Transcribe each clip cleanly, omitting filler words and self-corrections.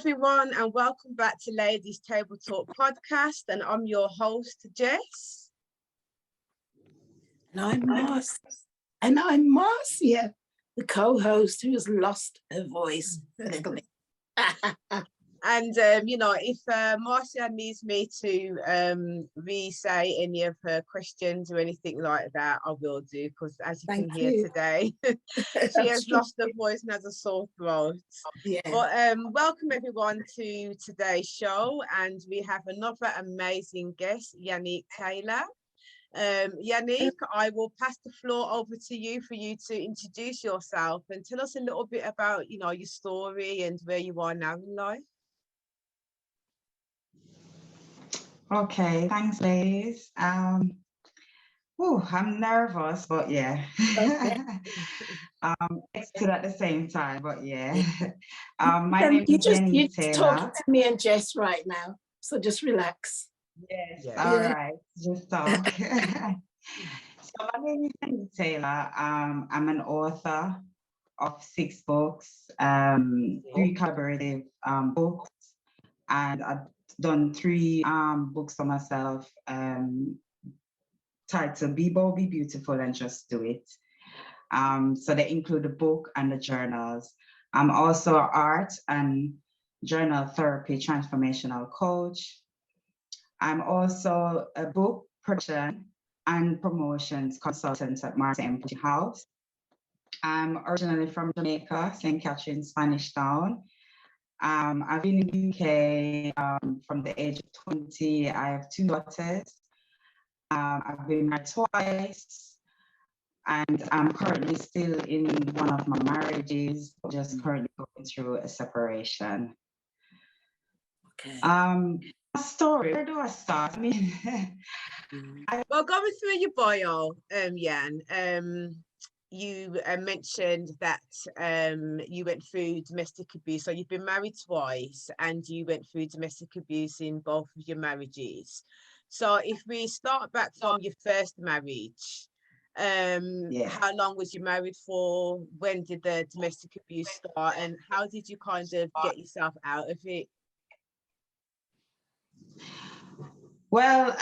everyone, and welcome back to Ladies Table Talk podcast. And I'm your host, Jess. And I'm Marcia, the co-host who has lost her voice a little bit. And if Marcia needs me to re-say any of her questions or anything like that, I will do, because as you can hear today, she has lost her voice and has a sore throat. Yeah. But welcome everyone to today's show, and we have another amazing guest, Yanique Taylor. Yanique, I will pass the floor over to you for you to introduce yourself and tell us a little bit about, your story and where you are now in life. Okay, thanks, ladies. I'm nervous, but yeah. Excited at the same time, but yeah. My name is Yanique Taylor. Talking to me and Jess right now, so just relax. Yes, Yeah. all right, just talk. So my name is Yanique Taylor. I'm an author of 6 books, 3 collaborative books, and I've done 3 books for myself, titled Be Bold, Be Beautiful, and Just Do It. So they include the book and the journals. I'm also an art and journal therapy transformational coach. I'm also a book production and promotions consultant at Martin Publishing House. I'm originally from Jamaica, St. Catherine, Spanish Town. I've been in the UK from the age of 20. I have 2 daughters. I've been married twice, and I'm currently still in one of my marriages, just currently going through a separation. Okay. Story, where do I start? I mean, well, going through your bio, Yan, you mentioned that you went through domestic abuse. So you've been married twice, and you went through domestic abuse in both of your marriages. So if we start back from your first marriage, how long was you married for? When did the domestic abuse start, and how did you kind of get yourself out of it? Well,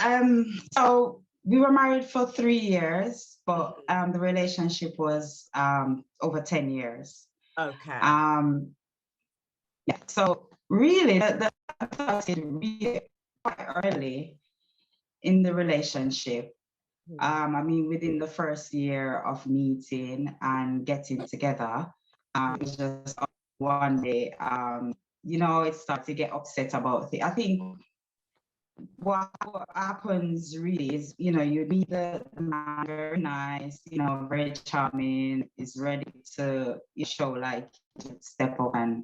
so we were married for 3 years, but the relationship was over 10 years. Okay. Yeah. So really, that started really quite early in the relationship. I mean, within the first year of meeting and getting together, it was just one day, it started to get upset about it. I think what happens really is, you meet the man, very nice, very charming, is ready to show like step up and,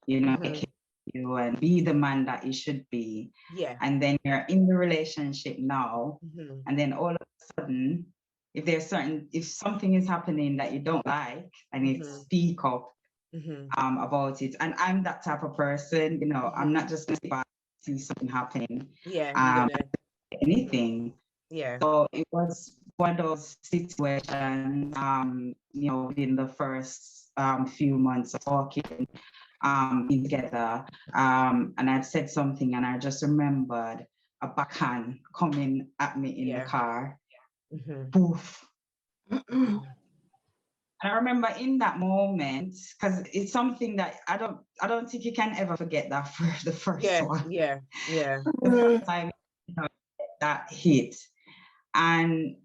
take care of you and be the man that you should be. Yeah. And then you're in the relationship now, and then all of a sudden, if something is happening that you don't like, and you speak up about it. And I'm that type of person, I'm not just gonna see something happening. Yeah. Anything. Yeah. So it was one of those situations, within the first few months of talking together, and I'd said something, and I just remembered a backhand coming at me in the car. Poof. And I remember in that moment, because it's something that I don't think you can ever forget that for the first one. Yeah. The first time that hit. And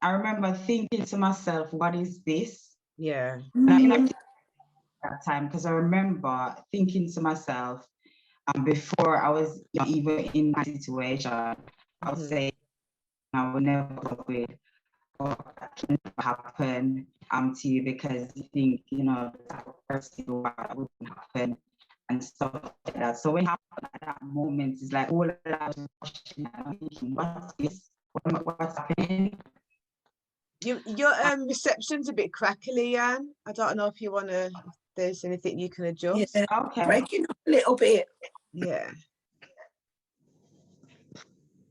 I remember thinking to myself, what is this? Yeah. And I that time, because I remember thinking to myself, before I was even in my situation, I would say I would never work with, or that can never happen to you, because you think, the type of person you are, that wouldn't happen and stuff like that. So when it happened at that moment, it's like all I was watching and thinking, what's this? What's happening? Your reception's a bit crackly, Anne. I don't know if you want to, if there's anything you can adjust. Yeah, okay. Breaking up a little bit. Yeah.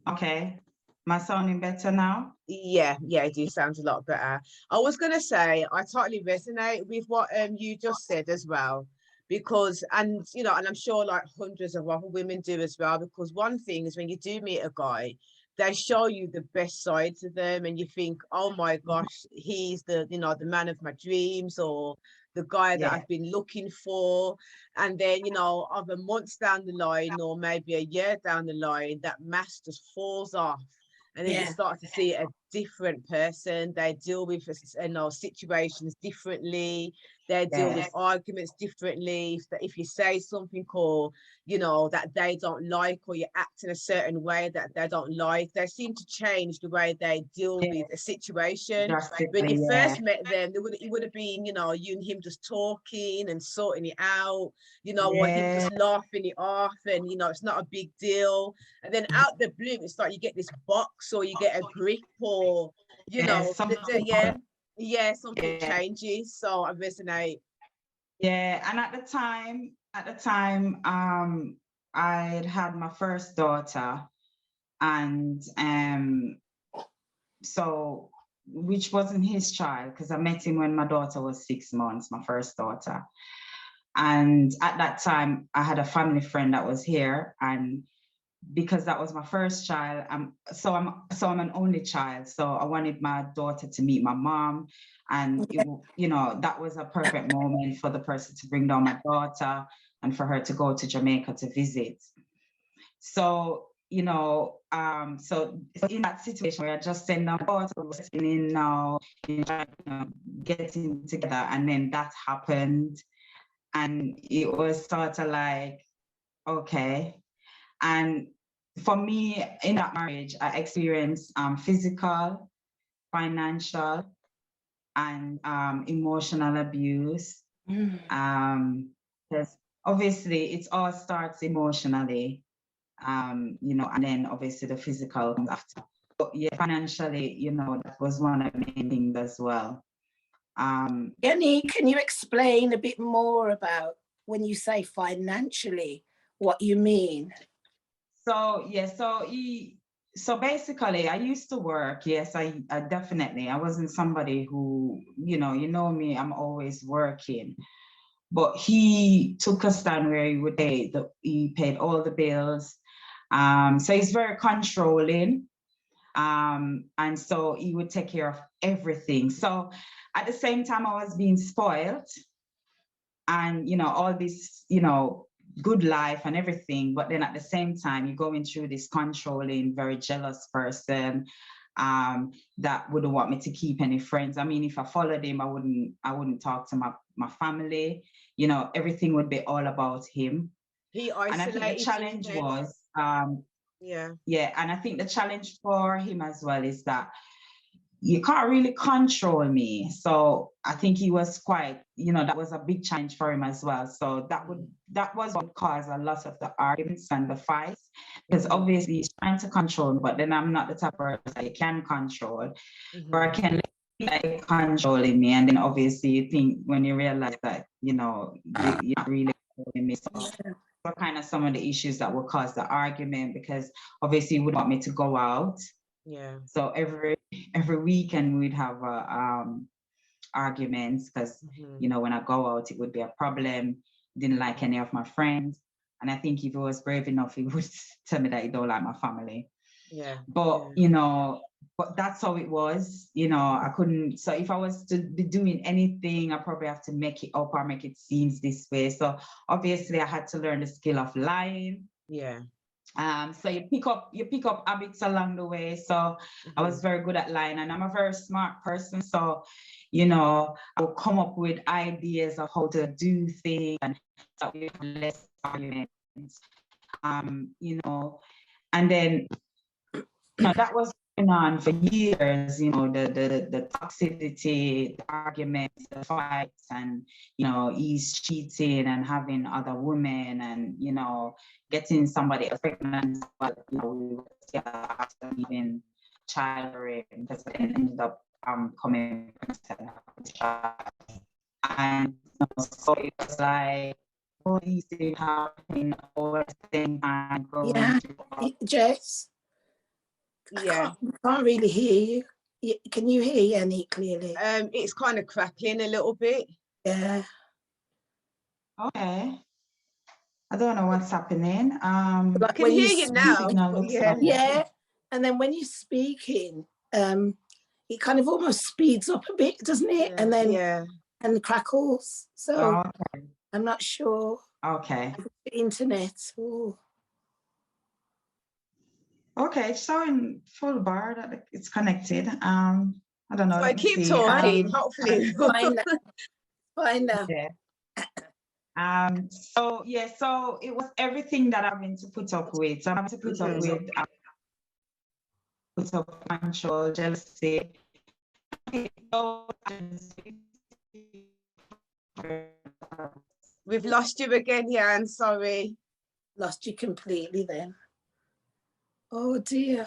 Okay. Am I sounding better now? Yeah, it do sound a lot better. I was going to say, I totally resonate with what you just said as well, because, and you know, and I'm sure like hundreds of other women do as well, because one thing is when you do meet a guy, they show you the best sides of them and you think, oh my gosh, he's the, you know, the man of my dreams, or the guy that I've been looking for. And then, you know, other months down the line, or maybe a year down the line, that mask just falls off. And then you start to see a different person. They deal with, you know, situations differently. They deal with arguments differently. If you say something, or you know, that they don't like, or you act in a certain way that they don't like, they seem to change the way they deal with a situation. When you first met them, it would have been, you know, you and him just talking and sorting it out, you know, or him just laughing it off, and you know, it's not a big deal. And then out the blue, it's like you get this box, or you get a grip, or you know, something changes. So I resonate. Yeah, and at the time, I'd had my first daughter, and so, which wasn't his child, because I met him when my daughter was 6 months, my first daughter. And at that time, I had a family friend that was here, and because that was my first child, I'm an only child, so I wanted my daughter to meet my mom, and you know, that was a perfect moment for the person to bring down my daughter and for her to go to Jamaica to visit. So, you know, so in that situation where I just sent my daughter, in now, you know, getting together, and then that happened, and it was sort of like, okay. And for me, in that marriage, I experienced physical, financial, and emotional abuse. Because obviously, it all starts emotionally, you know, and then obviously the physical comes after. But yeah, financially, you know, that was one of the main things as well. Yanique, can you explain a bit more about when you say financially, what you mean? So yeah, so basically I used to work. Yes, I definitely, I wasn't somebody who, you know me, I'm always working. But he took a stand where he paid all the bills. So he's very controlling. And so he would take care of everything. So at the same time, I was being spoiled, and you know, all this, you know, good life and everything, but then at the same time you're going through this controlling, very jealous person that wouldn't want me to keep any friends. I mean, if I followed him, I wouldn't talk to my family, you know, everything would be all about him. He and I think the challenge was and I think the challenge for him as well is that you can't really control me. So I think he was quite, you know, that was a big challenge for him as well. So that was what caused a lot of the arguments and the fights, because obviously he's trying to control me, but then I'm not the type of person that can control, or I can like controlling me. And then obviously you think, when you realize that, you know, you're not really controlling me. So what kind of some of the issues that would cause the argument, because obviously he would want me to go out. So every weekend we'd have arguments, because you know, when I go out it would be a problem. Didn't like any of my friends, and I think if he was brave enough, he would tell me that he don't like my family. But you know, but that's how it was. You know, I couldn't. So if I was to be doing anything, I probably have to make it up or make it seem this way. So obviously I had to learn the skill of lying. So you pick up habits along the way. So I was very good at lying, and I'm a very smart person. So, you know, I would come up with ideas of how to do things, and so we have less arguments. You know, and then you know, that was going on for years, you know, the toxicity, the arguments, the fights, and, you know, he's cheating and having other women, and, you know, getting somebody else pregnant, but, you know, we were together after even childbearing, because then ended up coming and you know, so it was like all these things happening all the same time. Jess? I can't really hear you. Can you hear Yanique clearly? It's kind of crackling a little bit. Yeah. Okay. I don't know what's happening. I can when hear you you now. signal looks Yeah. like- Yeah, and then when you're speaking, it kind of almost speeds up a bit, doesn't it? Yeah, And then yeah. and crackles. So Oh, I'm not sure. okay. The internet. Ooh. Okay, it's showing full bar that it's connected. I don't know. So I Let me keep see. talking. Hopefully. Fine now. Fine now. Yeah. So yeah, so it was everything that I'm meant to put up with. So I'm having to put up with put up control, jealousy. We've lost you again, Jan. Sorry. Lost you completely then. Oh dear.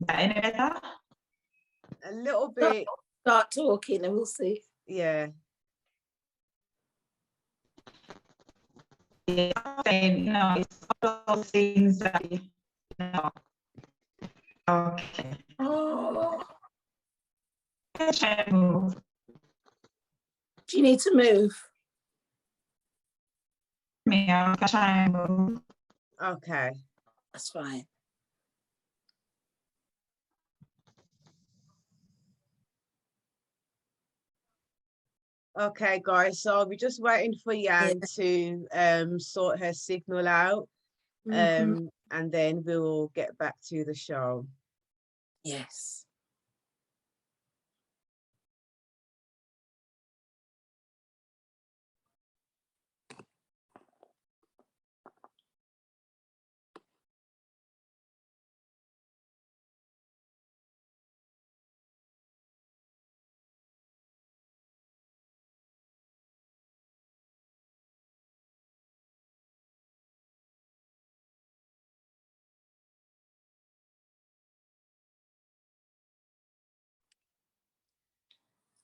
Any better? A little bit. Start talking and we'll see. Yeah. Yeah, you know, it's all those things that you know. Okay. Oh, Try to move. do you need to move? Me, I'll try and move. Okay. That's fine. Okay, guys. So we're just waiting for Jan to sort her signal out. Mhm. And then we'll get back to the show. Yes.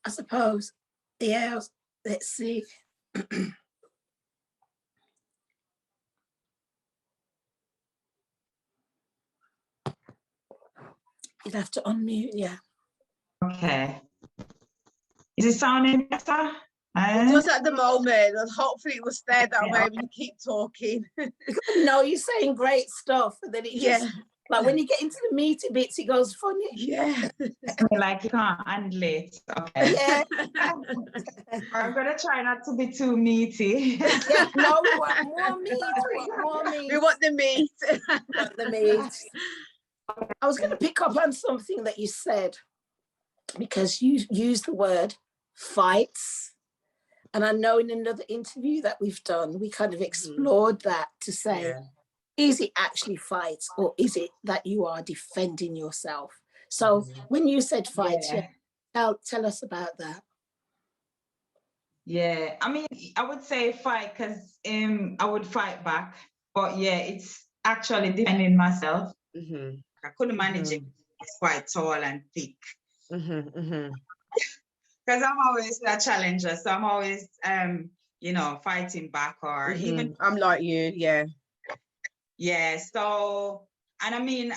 I suppose. Yeah, let's see. You'd have to unmute, yeah. Okay. Is it sounding better? Just at the moment, and hopefully it will stay that way when you keep talking. No, you're saying great stuff, and then it just like when you get into the meaty bits, it goes funny. Yeah. Like you can't handle it. Okay. Yeah. I'm gonna try not to be too meaty. Yeah, no, we want more meat. We want more meat. We want the meat. We want the meat. I was going to pick up on something that you said because you used the word fights. And I know in another interview that we've done, we kind of explored that to say, is it actually fights or is it that you are defending yourself? So when you said fights, tell us about that. Yeah, I mean, I would say fight because I would fight back. But yeah, it's actually defending myself. I couldn't manage it. It's quite tall and thick. Because I'm always a challenger, so I'm always, you know, fighting back or even. I'm like you, yeah. Yeah. So, and I mean,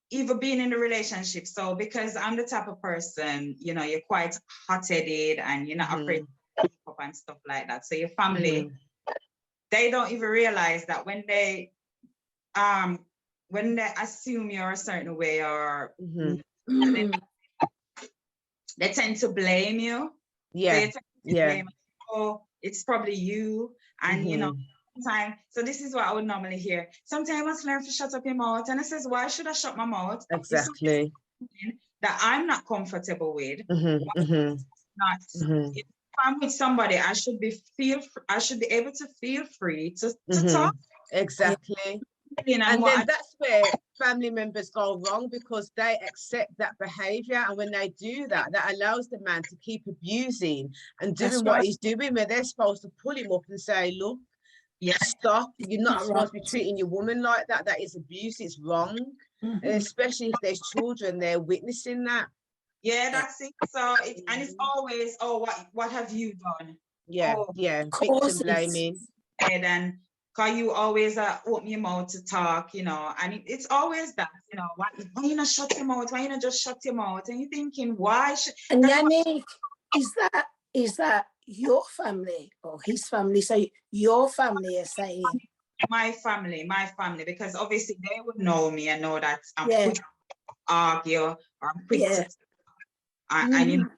even being in a relationship. So because I'm the type of person, you know, you're quite hot-headed and you're not afraid to speak up and stuff like that. So your family, they don't even realize that when they assume you're a certain way or they tend to blame you. Yeah. So you tend to blame, oh, it's probably you. And you know, sometimes, so this is what I would normally hear. Sometimes I must learn to shut up your mouth. And I says, why should I shut my mouth? Exactly. That I'm not comfortable with. If I'm with somebody, I should be able to feel free to talk. Exactly. And then that's where family members go wrong because they accept that behavior, and when they do that, that allows the man to keep abusing and doing what he's doing, where they're supposed to pull him up and say, look, stop, you're not supposed to be treating your woman like that. That is abuse, it's wrong. And especially if there's children, they're witnessing that. Yeah, that's it. So it's always, oh, what have you done? Yeah, oh, yeah, victim Causes. blaming. and cause you always open your mouth to talk, you know, and it's always that, you know, why you not shut your mouth? Why you not just shut your mouth? And you're thinking, why should? And Yanique, is that your family or his family? So your family is saying my family, because obviously they would know me and know that I'm yeah, quick to argue or I'm quick yeah. to and you know,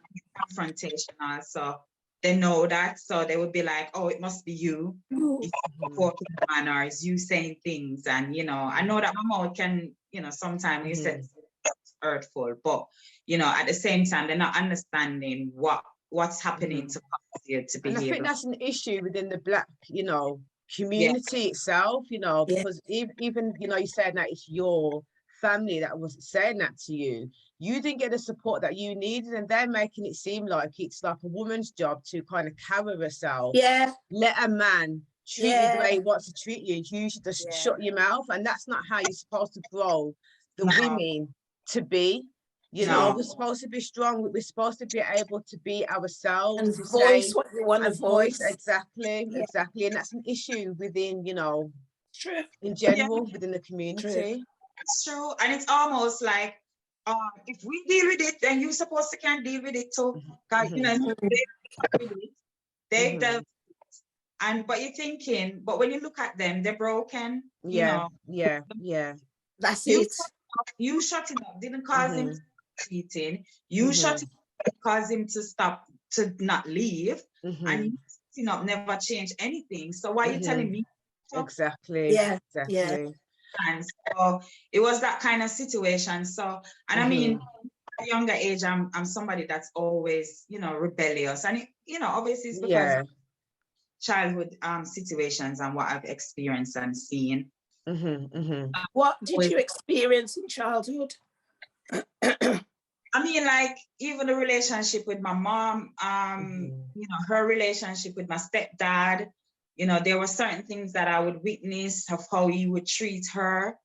confrontational. So they know that. So they would be like, oh, it must be you. It's talking manner, it's you saying things. And you know, I know that my mouth can, you know, sometimes you said it's hurtful, but you know, at the same time, they're not understanding what's happening to cause you to behave. And I think that's an issue within the Black, you know, community itself, you know, because even, you know, you said that it's your family that was saying that to you. You didn't get the support that you needed, and they're making it seem like it's like a woman's job to kind of carry herself. Yeah. Let a man treat you the way he wants to treat you. You should just shut your mouth, and that's not how you're supposed to grow the women to be. You know, we're supposed to be strong. We're supposed to be able to be ourselves, and to voice say, what you want to voice. Exactly. And that's an issue within, you know, True. in general, within the community. True. It's true. And it's almost like, if we deal with it, then you're supposed to can deal with it too. You know, but you're thinking, but when you look at them, they're broken. You know. Yeah. That's it. You shut him up, didn't cause him to stop cheating. You shut him up, caused him to stop, to not leave. And you know, never change anything. So why are you telling me? Exactly. Yeah. Exactly. Yeah. And so it was that kind of situation. So, and I mean, at a younger age, I'm somebody that's always, you know, rebellious. And, you know, obviously it's because of childhood situations and what I've experienced and seen. What did you experience in childhood? I mean, like, even the relationship with my mom, you know, her relationship with my stepdad, you know, there were certain things that I would witness of how he would treat her.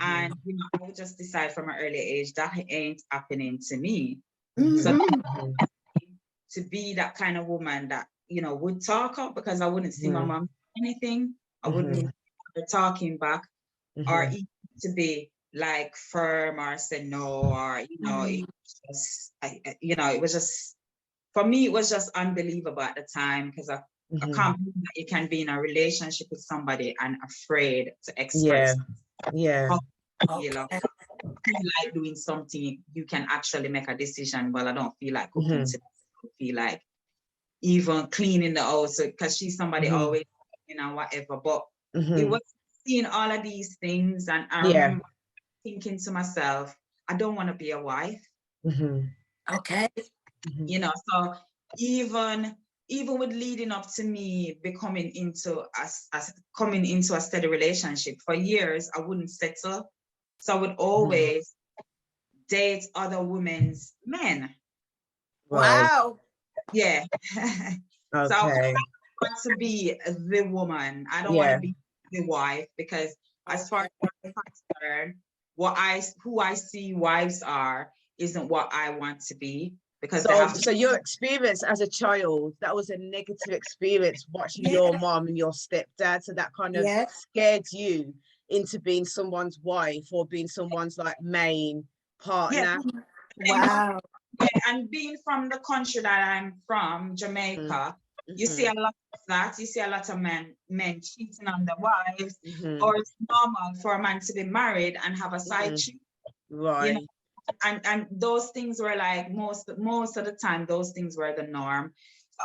And, you know, I would just decide from an early age that ain't happening to me. So to be that kind of woman that, you know, would talk up, because I wouldn't see my mom anything. I wouldn't be talking back, or even to be like firm or say no, or, you know, it was just, you know, it was just, for me, it was just unbelievable at the time, because I can't believe that you can be in a relationship with somebody and afraid to express. How you feel like doing something, you can actually make a decision. Well, I don't feel like cooking today. I don't feel like even cleaning the house, because she's somebody always, you know, whatever. But it was seeing all of these things, and I remember thinking to myself, I don't want to be a wife. Okay. You know, so even with leading up to me becoming into coming into a steady relationship, for years I wouldn't settle. So I would always date other women's men. Wow. Yeah. So I want to be the woman. I don't want to be the wife, because as far as I'm concerned, who I see wives are isn't what I want to be. Because so your experience as a child, that was a negative experience watching your mom and your stepdad. So that kind of scared you into being someone's wife or being someone's like main partner. Wow. And being from the country that I'm from, Jamaica, you see a lot of that. You see a lot of men cheating on their wives, or it's normal for a man to be married and have a side chick. Right. You know? And those things were like, most of the time, those things were the norm.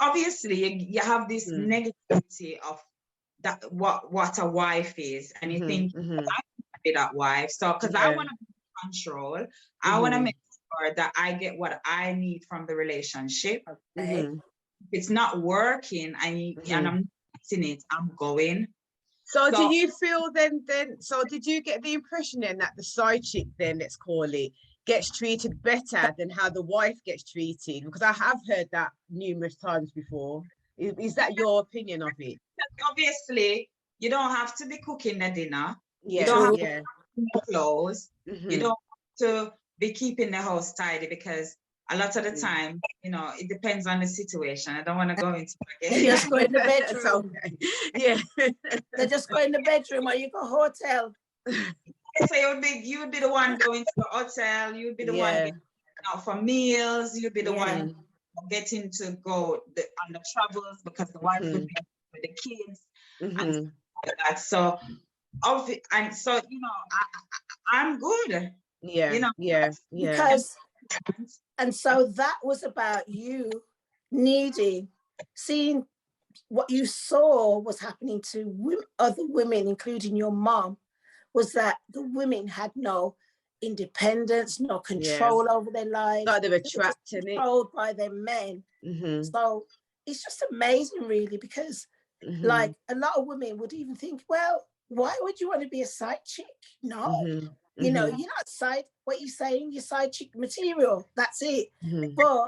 Obviously, you have this negativity of that, what a wife is, and you think, I want to be that wife. So, because I want to be in control, I want to make sure that I get what I need from the relationship. If it's not working, and I'm not getting it, I'm going. So do you feel then, so did you get the impression then that the side chick then, let's call it, gets treated better than how the wife gets treated? Because I have heard that numerous times before. Is that your opinion of it? Obviously, you don't have to be cooking the dinner. Yeah, you don't have to be clothes. You don't have to be keeping the house tidy, because a lot of the time, you know, it depends on the situation. I don't want to go into They just go in the bedroom. Okay. Yeah. They just go in the bedroom, or you go hotel. So you'd be the one going to the hotel, you'd be the one getting out for meals, you'd be the one getting to go on the travels because the wife would be with the kids and stuff like that. So and so, you know, I'm good. Yeah. You know, Because and so that was about you seeing what you saw was happening to other women, including your mom, was that the women had no independence, no control over their lives. Like they were trapped in it. Controlled by their men. So it's just amazing, really, because like a lot of women would even think, well, why would you want to be a side chick? No, you know, you're not what you're saying, you're side chick material. That's it. But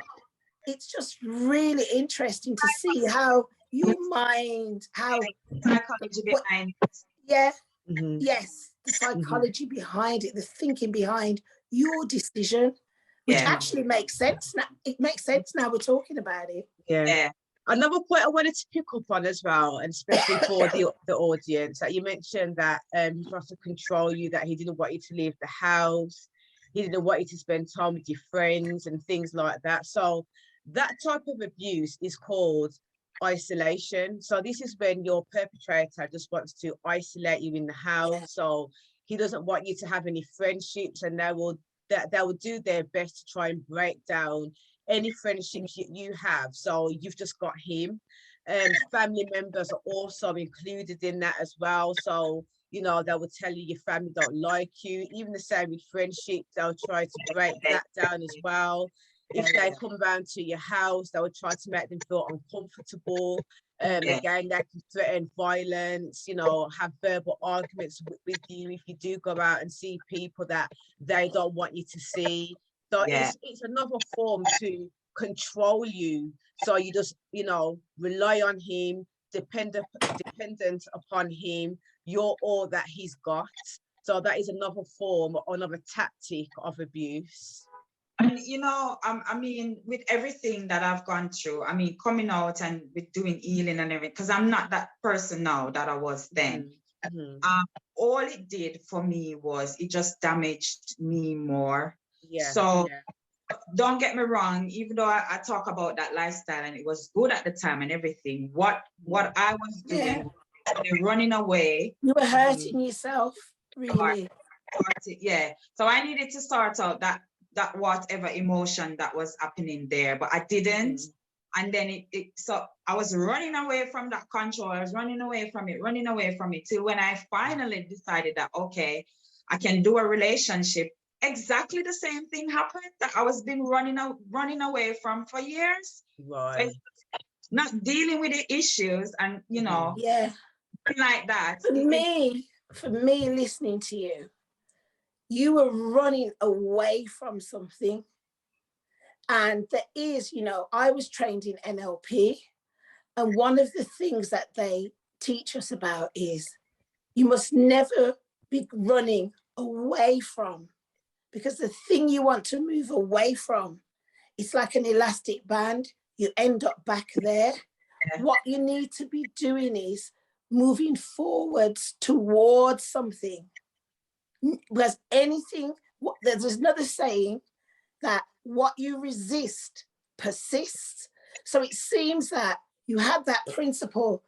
it's just really interesting to see how your mind, how psychology behind it. Yeah. Yes, the psychology behind it, the thinking behind your decision, which actually makes sense now. It makes sense now we're talking about it. Yeah. Another point I wanted to pick up on as well, and especially for the audience, that you mentioned that he tried to control you, that he didn't want you to leave the house, he didn't want you to spend time with your friends and things like that. So that type of abuse is called isolation. So this is when your perpetrator just wants to isolate you in the house. So he doesn't want you to have any friendships, and they will do their best to try and break down any friendships you have. So you've just got him. Family members are also included in that as well. So, you know, they will tell you your family don't like you. Even the same with friendships, they'll try to break that down as well. If they come round to your house, they will try to make them feel uncomfortable. Again, they can threaten violence, you know, have verbal arguments with you if you do go out and see people that they don't want you to see. So it's another form to control you. So you just, you know, rely on him, dependent upon him. You're all that he's got. So that is another form, another tactic of abuse. And, you know, I mean, with everything that I've gone through, I mean, coming out and with doing healing and everything, because I'm not that person now that I was then. All it did for me was it just damaged me more. Don't get me wrong, even though I talk about that lifestyle and it was good at the time and everything, what I was doing, running away. You were hurting yourself, really. So I needed to start out that whatever emotion that was happening there, but I didn't. And then so I was running away from that control. I was running away from it till when I finally decided that, okay, I can do a relationship. Exactly the same thing happened that I was been running away from for years. Right. So not dealing with the issues and, you know, like that. For me, listening to you, you were running away from something. And there is, you know, I was trained in NLP. And one of the things that they teach us about is you must never be running away from, because the thing you want to move away from, it's like an elastic band. You end up back there. What you need to be doing is moving forwards towards something. Because there's another saying that what you resist persists. So it seems that you have that principle.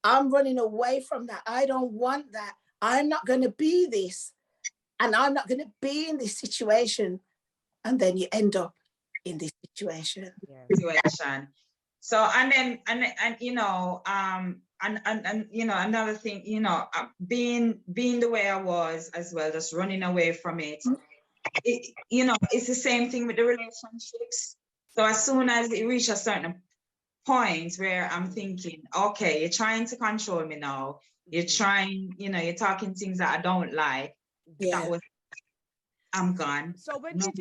I'm running away from that. I don't want that. I'm not going to be this. And I'm not going to be in this situation. And then you end up in this situation. So, and you know, and you know, another thing, you know, being the way I was as well, just running away from it. You know, it's the same thing with the relationships. So as soon as it reaches a certain point where I'm thinking, okay, you're trying to control me now. You're trying, you know, you're talking things that I don't like. I'm gone. So when did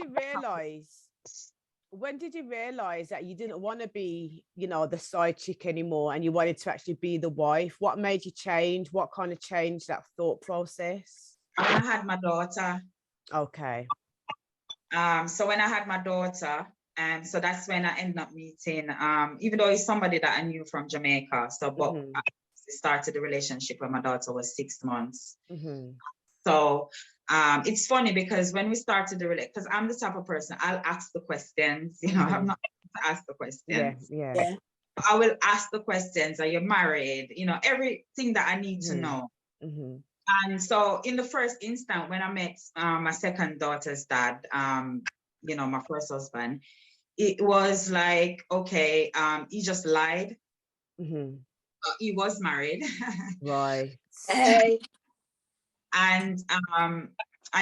you realize that you didn't want to be, you know, the side chick anymore and you wanted to actually be the wife? What made you change? What kind of changed that thought process? When I had my daughter. Okay. So when I had my daughter, And so that's when I ended up meeting, even though he's somebody that I knew from Jamaica. So, but I started the relationship when my daughter was 6 months. So it's funny because when we started the relationship, because I'm the type of person, I'll ask the questions, you know, I'm not to ask the questions. Yeah. I will ask the questions. Are you married? You know, everything that I need to know. And so in the first instant, when I met my second daughter's dad, you know, my first husband, it was like, okay, he just lied. He was married. Right. Hey. And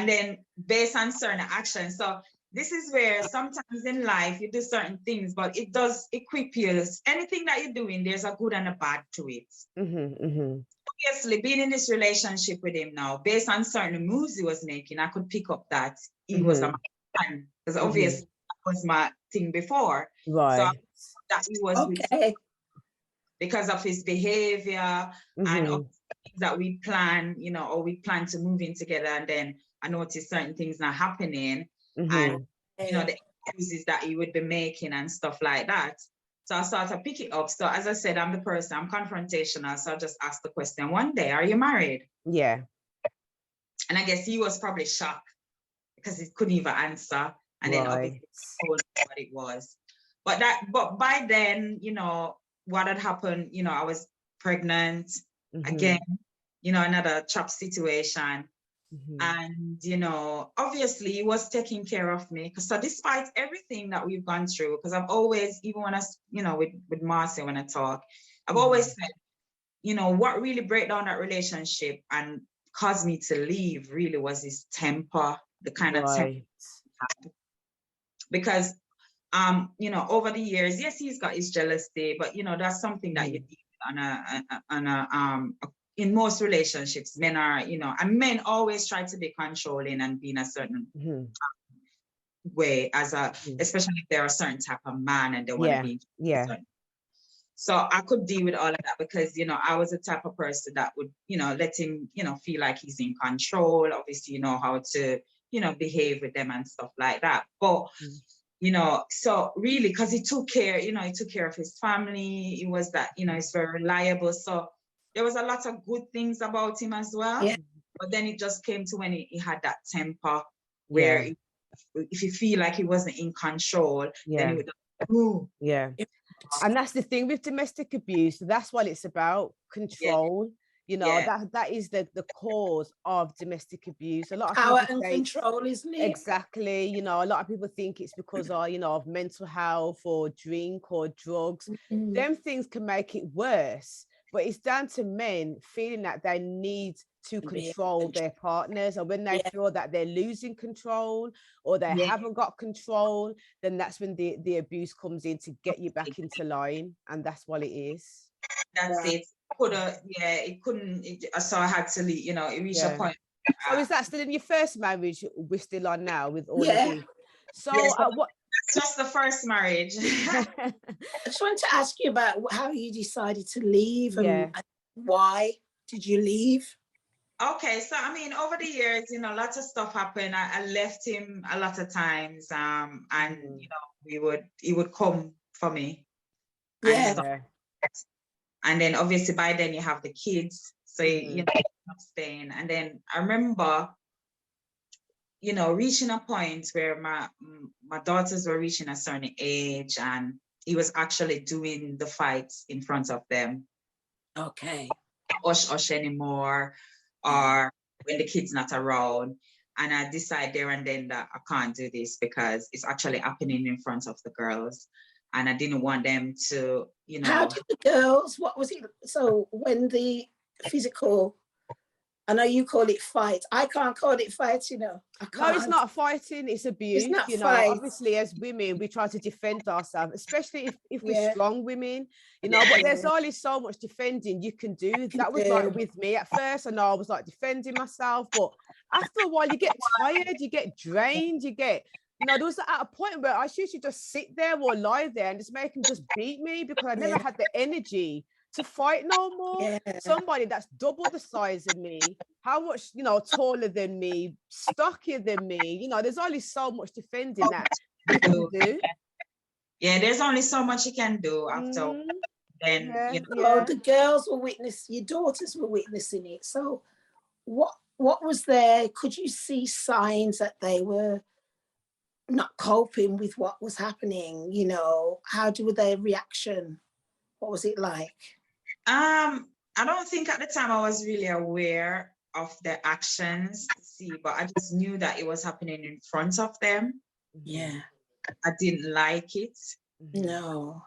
then based on certain actions. So this is where sometimes in life you do certain things, but it does equip you. Anything that you're doing, there's a good and a bad to it. Obviously, being in this relationship with him now, based on certain moves he was making, I could pick up that he was a man, because obviously that was my thing before. Right. So that he was with, because of his behavior and things that we plan, you know, or we plan to move in together, and then I noticed certain things not happening, and you know, the excuses that he would be making and stuff like that. So I started to pick it up. So as I said, I'm the person, I'm confrontational. So I just asked the question one day, are you married? Yeah. And I guess he was probably shocked because he couldn't even answer. And then obviously told me what it was. But by then, you know, what had happened, you know, I was pregnant again, you know, another chop situation. And, you know, obviously he was taking care of me. So despite everything that we've gone through, because I've always, even when I, you know, with Marcia, when I talk, I've always said, you know, what really break down that relationship and caused me to leave really was his temper, the kind of temper he had. Because, you know, over the years, yes, he's got his jealousy, but, you know, that's something that you need in most relationships. Men are, you know, and men always try to be controlling and be in a certain way, as a, especially if they're a certain type of man and they want to be. So I could deal with all of that because, you know, I was the type of person that would, you know, let him, you know, feel like he's in control. Obviously, you know how to, you know, behave with them and stuff like that. But, you know, so really, because he took care, you know, he took care of his family. He was that, you know, he's very reliable. So there was a lot of good things about him as well. But then it just came to when he had that temper where if you feel like he wasn't in control, then he would and that's the thing with domestic abuse. That's what it's about, control. You know, that is the cause of domestic abuse. A lot of power people and control, isn't it? Exactly. You know, a lot of people think it's because of, you know, of mental health or drink or drugs. Them things can make it worse. But it's down to men feeling that they need to control their partners, or when they feel that they're losing control or they haven't got control, then that's when the abuse comes in to get you back into line, and that's what it is. That's it. It couldn't. So I had to leave. You know, it reached a point. So is that still in your first marriage? We're still on now with all of this. So what? That's just the first marriage. I just wanted to ask you about how you decided to leave and why did you leave? Okay, so I mean, over the years, you know, lots of stuff happened. I left him a lot of times, and you know, he would come for me. And then obviously by then you have the kids, so you know, I'm staying. And then I remember, you know, reaching a point where my daughters were reaching a certain age, and he was actually doing the fights in front of them. Okay. Ush anymore, or when the kid's not around. And I decided there and then that I can't do this because it's actually happening in front of the girls. And I didn't want them to, you know. How did the girls, what was it? So when the physical, I know you call it fight. I can't call it fight, you know. No, it's not fighting, it's abuse. It's not you know, fight. Obviously as women, we try to defend ourselves, especially if we're strong women, you know, but there's only so much defending you can do. That was like with me at first. I know I was like defending myself, but after a while you get tired, you get drained, you get, you know, there was at a point where I used to just sit there or lie there and just make him just beat me because I never had the energy to fight no more. Somebody that's double the size of me, how much, you know, taller than me, stockier than me, you know, there's only so much defending that you can do. Yeah, there's only so much you can do after. Then, Yeah, you know. So the girls were witnessing, your daughters were witnessing it. So what was there? Could you see signs that they were not coping with what was happening? You know, how were their reaction? What was it like? I don't think at the time I was really aware of their actions to see, but I just knew that it was happening in front of them. Yeah. I didn't like it. No.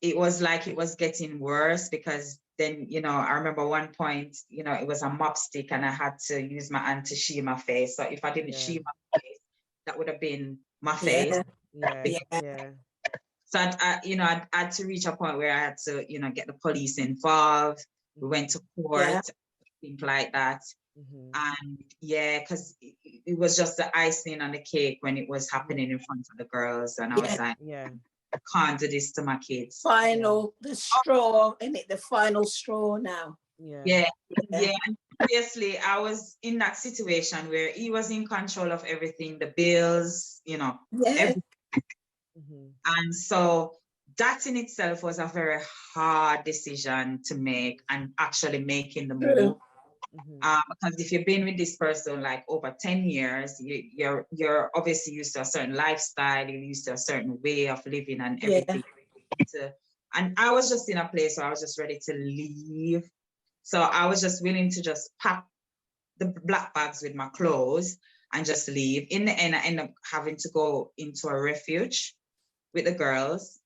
It was like it was getting worse because then, you know, I remember one point, you know, it was a mop stick and I had to use my hand to shield my face. So if I didn't shield my face, that would have been my face. yeah. So you know, I had to reach a point where I had to, you know, get the police involved. We went to court, things like that. And yeah, because it was just the icing on the cake when it was happening in front of the girls. And I was like, I can't do this to my kids. The straw, isn't it? The final straw now. Yeah. Obviously, I was in that situation where he was in control of everything, the bills, you know, everything. And so that in itself was a very hard decision to make, and actually making the move. Because if you've been with this person like over 10 years, you're obviously used to a certain lifestyle, you're used to a certain way of living and everything. And I was just in a place where I was just ready to leave. So I was just willing to just pack the black bags with my clothes and just leave. In the end, I ended up having to go into a refuge with the girls.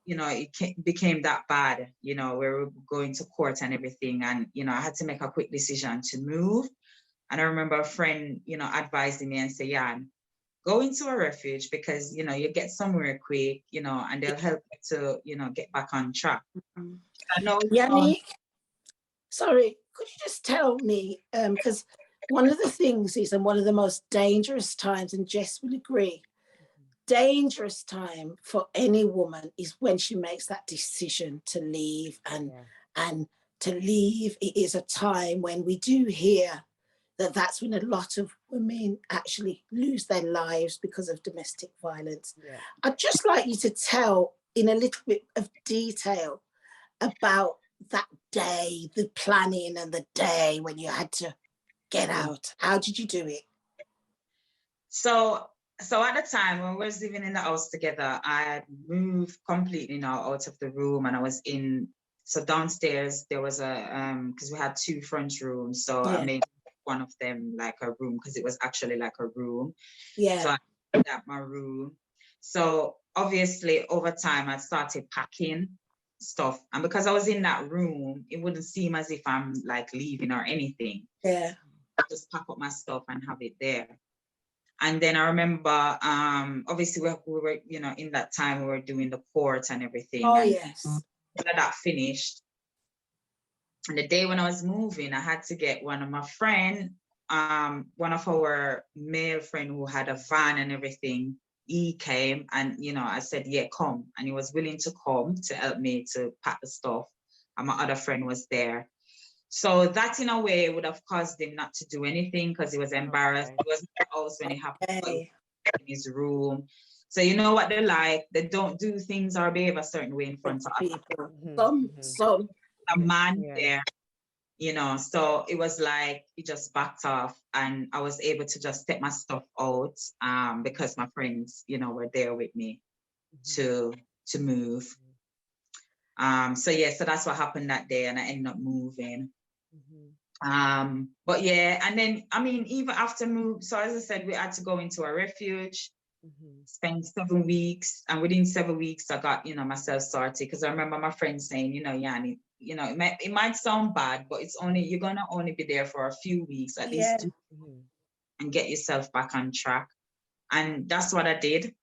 You know, it became that bad, you know, where we were going to court and everything. And, you know, I had to make a quick decision to move. And I remember a friend, you know, advising me and say, Jan, go into a refuge because, you know, you get somewhere quick, you know, and they'll help you to, you know, get back on track. I know. Yanique, sorry, could you just tell me, because one of the things is, and one of the most dangerous times, and Jess will agree, dangerous time for any woman is when she makes that decision to leave. And to leave, it is a time when we do hear that's when a lot of women actually lose their lives because of domestic violence. I'd just like you to tell in a little bit of detail about that day, the planning and the day when you had to get out. How did you do it? So at the time when we were living in the house together, I had moved completely now out of the room, and I was so downstairs there was because we had 2 front rooms. So I made one of them like a room because it was actually like a room. So I made that my room. So obviously over time I started packing stuff. And because I was in that room, it wouldn't seem as if I'm like leaving or anything. I just pack up my stuff and have it there. And then I remember, obviously we were, you know, in that time we were doing the court and everything. That finished. And the day when I was moving, I had to get one of my friend, one of our male friend who had a van and everything. He came and, you know, I said, yeah, come. And he was willing to come to help me to pack the stuff. And my other friend was there. So that in a way would have caused him not to do anything because he was embarrassed. He was in the house when it happened, in his room. So you know what they're like. They don't do things or behave a certain way in front of people. Some a man there, you know. So it was like he just backed off, and I was able to just take my stuff out because my friends, you know, were there with me to move. So that's what happened that day, and I ended up moving. But yeah, and then I mean, even after move, so as I said, we had to go into a refuge, spend 7 weeks, and within 7 weeks, I got, you know, myself sorted because I remember my friend saying, you know, Yanni, you know, it might sound bad, but it's only you're gonna only be there for a few weeks at least, and get yourself back on track, and that's what I did.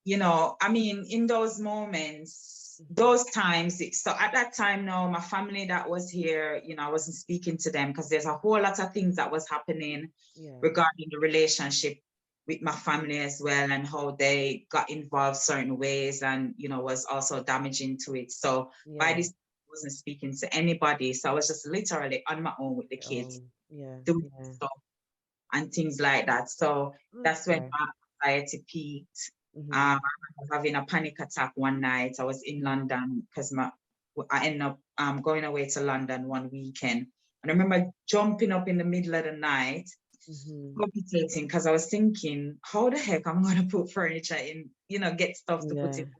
You know, I mean, in those moments, those times, so at that time now, my family that was here, you know, I wasn't speaking to them because there's a whole lot of things that was happening regarding the relationship with my family as well, and how they got involved certain ways, and, you know, was also damaging to it. So by this, I wasn't speaking to anybody. So I was just literally on my own with the kids, doing stuff and things like that. So that's when my anxiety peaked. I was having a panic attack one night. I was in London because I ended up going away to London one weekend. And I remember jumping up in the middle of the night, palpitating, because I was thinking, how the heck I'm going to put furniture in, get stuff to put in.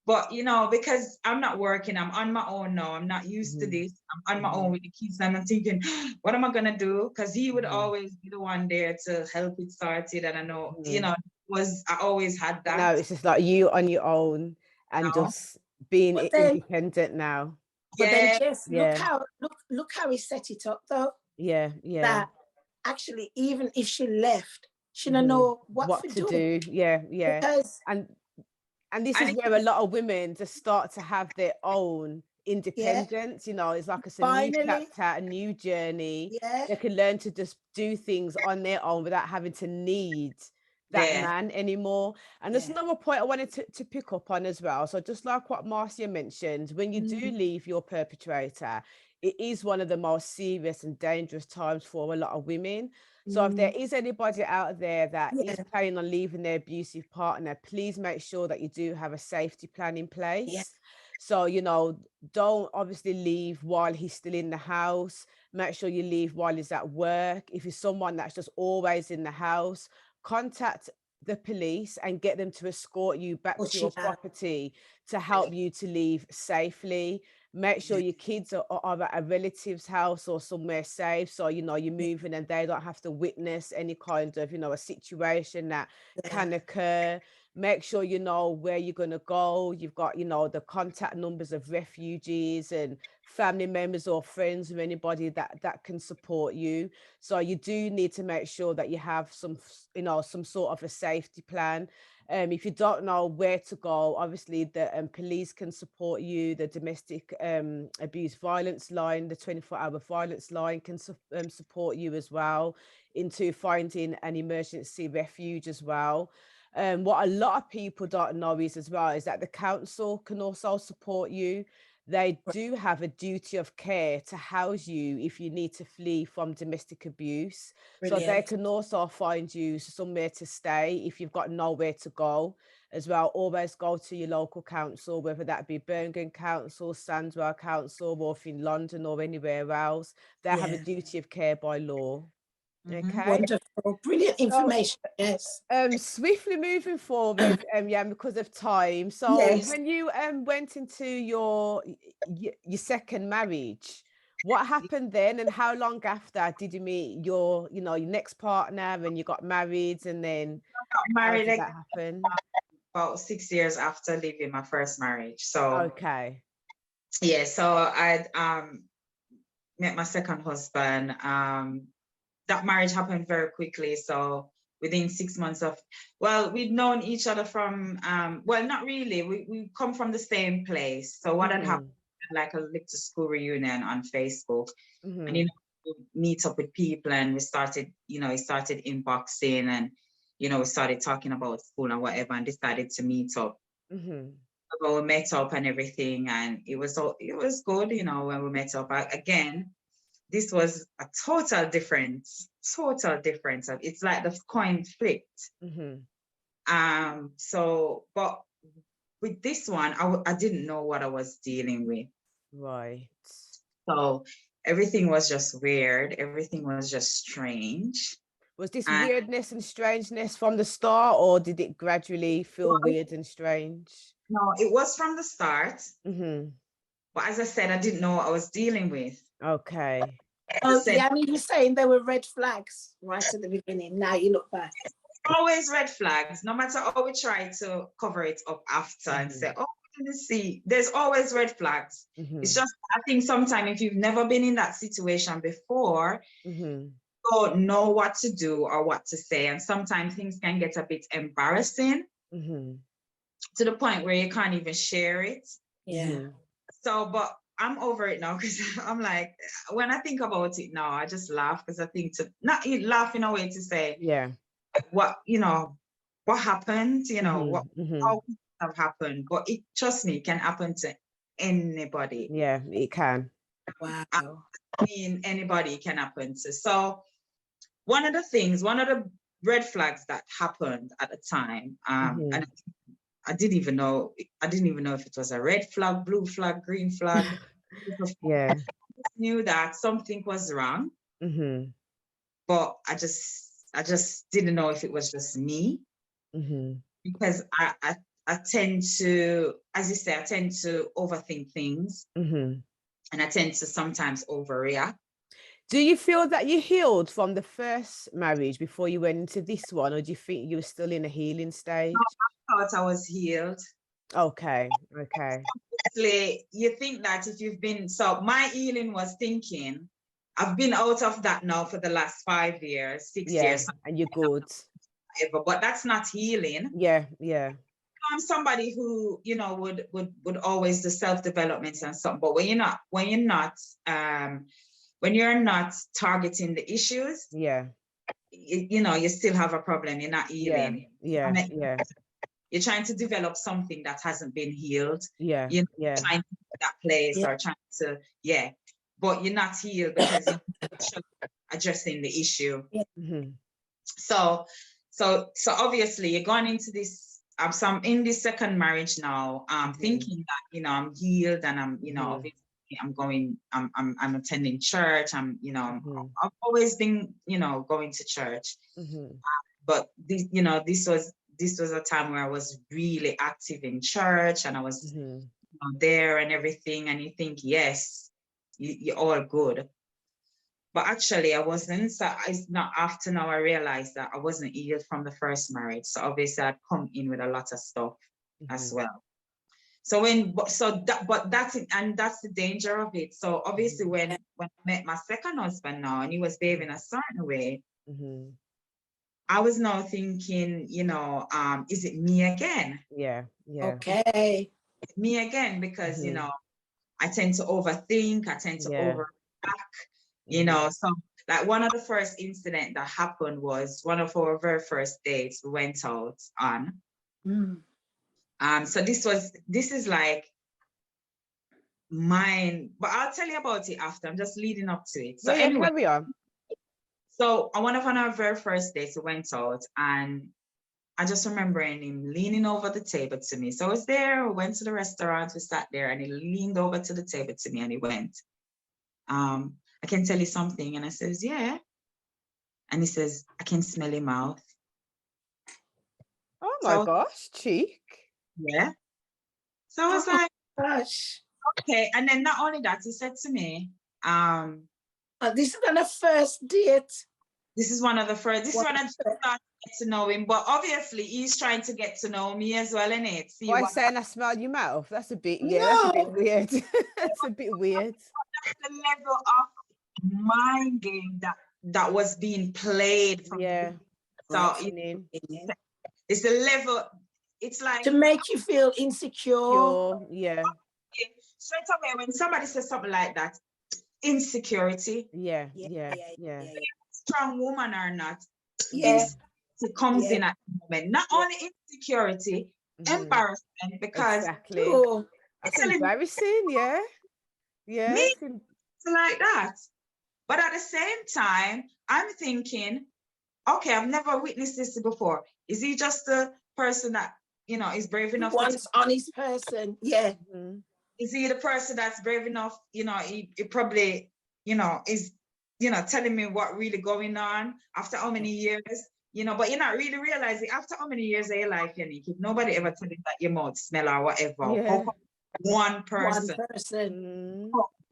But, because I'm not working, I'm on my own now. I'm not used to this. I'm on my own with the kids, and I'm thinking, what am I going to do? Because he would always be the one there to help it started. And I know, I always had that. No, it's just like you on your own and just being independent now. But then Jess, look how he set it up though. Yeah. That actually, even if she left, she don't know what to do. Yeah. Because, and this is where a lot of women just start to have their own independence. It's like it's a new chapter, a new journey. They can learn to just do things on their own without having to need that man anymore. And there's another point I wanted to pick up on as well. So just like what Marcia mentioned, when you do leave your perpetrator, it is one of the most serious and dangerous times for a lot of women. So if there is anybody out there that is planning on leaving their abusive partner, please make sure that you do have a safety plan in place. So, don't obviously leave while he's still in the house. Make sure you leave while he's at work. If he's someone that's just always in the house, contact the police and get them to escort you back to your property to help you to leave safely. Make sure your kids are at a relative's house or somewhere safe. So, you're moving and they don't have to witness any kind of, a situation that can occur. Make sure you know where you're going to go. You've got, the contact numbers of refugees and family members or friends or anybody that can support you. So you do need to make sure that you have some sort of a safety plan. If you don't know where to go, obviously the police can support you. The domestic abuse violence line, the 24-hour violence line can support you as well into finding an emergency refuge as well. What a lot of people don't know is that the council can also support you. They do have a duty of care to house you if you need to flee from domestic abuse. So they can also find you somewhere to stay if you've got nowhere to go as well. Always go to your local council, whether that be Birmingham Council, Sandwell Council, or if in London or anywhere else. They have a duty of care by law. Okay. Wonderful, brilliant information. Swiftly moving forward, because of time. So when you went into your second marriage, what happened then, and how long after did you meet your next partner and you got married, and then how did that happen? About 6 years after leaving my first marriage. So so I met my second husband. That marriage happened very quickly. So within 6 months we'd known each other from, not really. We come from the same place. So what had happened, like a little school reunion on Facebook, and we meet up with people, and we started, he started inboxing, and we started talking about school and whatever, and decided to meet up. So we met up and everything, and it was good, when we met up. Again, this was a total difference. It's like the coin flipped. But with this one, I didn't know what I was dealing with. Right. So everything was just weird. Everything was just strange. Was this weirdness and strangeness from the start, or did it gradually feel weird and strange? No, it was from the start. But as I said, I didn't know what I was dealing with. Okay. You're saying there were red flags right at the beginning. Now you look back. Always red flags, no matter how we try to cover it up after and say, oh, we didn't see. There's always red flags. It's just, I think sometimes if you've never been in that situation before, you don't know what to do or what to say. And sometimes things can get a bit embarrassing to the point where you can't even share it. So, but I'm over it now, because I'm like, when I think about it now, I just laugh, because I think not laugh in a way to say, what happened, how have happened, but it, trust me, it can happen to anybody. Yeah, it can. Wow. I mean, anybody can happen to. So one of the red flags that happened at the time. And I didn't even know if it was a red flag, blue flag, green flag. Yeah. I knew that something was wrong, but I just didn't know if it was just me, because I tend to, as you say, I tend to overthink things, and I tend to sometimes overreact. Do you feel that you healed from the first marriage before you went into this one, or do you think you were still in a healing stage? No, I thought I was healed. Okay. Obviously, you think that if you've been, so my healing was thinking, I've been out of that now for the last 5 years, 6 years. And you're good. Whatever, but that's not healing. Yeah. I'm somebody who, would always do self-development and something, but when you're not targeting the issues, you still have a problem. You're not healing. Yeah. You're trying to develop something that hasn't been healed. Yeah. You're trying to get that place, or trying to, but you're not healed because you're addressing the issue. So obviously you're going into this. So I'm in this second marriage now, thinking that, I'm healed, and I'm, obviously I'm attending church. I've always been, going to church. But this was a time where I was really active in church, and I was there and everything. And you think, yes, you're all good. But actually, I wasn't. So it's not after now I realized that I wasn't healed from the first marriage. So obviously, I'd come in with a lot of stuff as well. So that's it, and that's the danger of it. So obviously, when I met my second husband now, and he was behaving a certain way, I was now thinking, is it me again? Yeah. Okay. Me again, because I tend to overthink. I tend to overreact. So like one of the first incident that happened was one of our very first dates we went out on. So this is like mine, but I'll tell you about it after. I'm just leading up to it. So anyway, carry on. So on one of our very first dates we went out, and I just remembering him leaning over the table to me. So I was there, we went to the restaurant, we sat there, and he leaned over to the table to me, and he went, I can tell you something. And I says, yeah. And he says, I can smell your mouth. Oh my gosh, cheek. Yeah. So I was like, gosh. Okay. And then not only that, he said to me, this is on a first date. This is one of the first, this is when I just started to get to know him. But obviously he's trying to get to know me as well, isn't it? Why saying I smell your mouth? That's a bit, that's a bit weird. That's a bit weird. That's the level of mind game that was being played from so it's a level, it's like to make you feel insecure. Straight away when somebody says something like that, insecurity, strong woman or not, it comes in at the moment. Not only insecurity, embarrassment, because it's embarrassing, me like that. But at the same time, I'm thinking, okay, I've never witnessed this before. Is he just a person that, is brave enough? One honest person, Is he the person that's brave enough? He probably, is, telling me what really going on after how many years, but you're not really realizing after how many years of your life, Yanique, if nobody ever tell you that your mouth smell or whatever, one person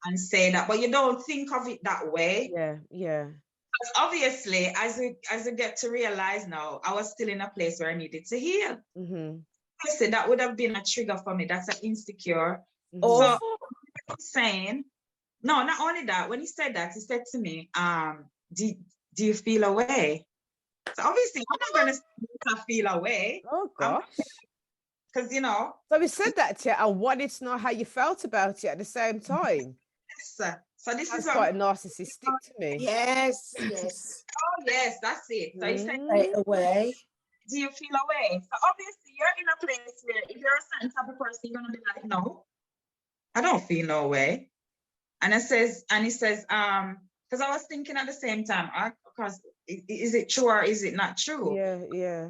and say that, but you don't think of it that way. Because obviously, as we get to realize now, I was still in a place where I needed to heal. I said that would have been a trigger for me. That's an insecure. So I'm saying, no, not only that, when he said that, he said to me, do you feel away? So obviously, I'm not going to feel away. Oh, gosh. Because, So he said that to you and wanted to know how you felt about it at the same time. Yes. So this is quite narcissistic to me. Yes. Oh, yes, that's it. So he said, away. Do you feel away? So obviously, you're in a place where if you're a certain type of person, you're going to be like, no, I don't feel no way. And he says, because I was thinking at the same time, because is it true or is it not true? Yeah.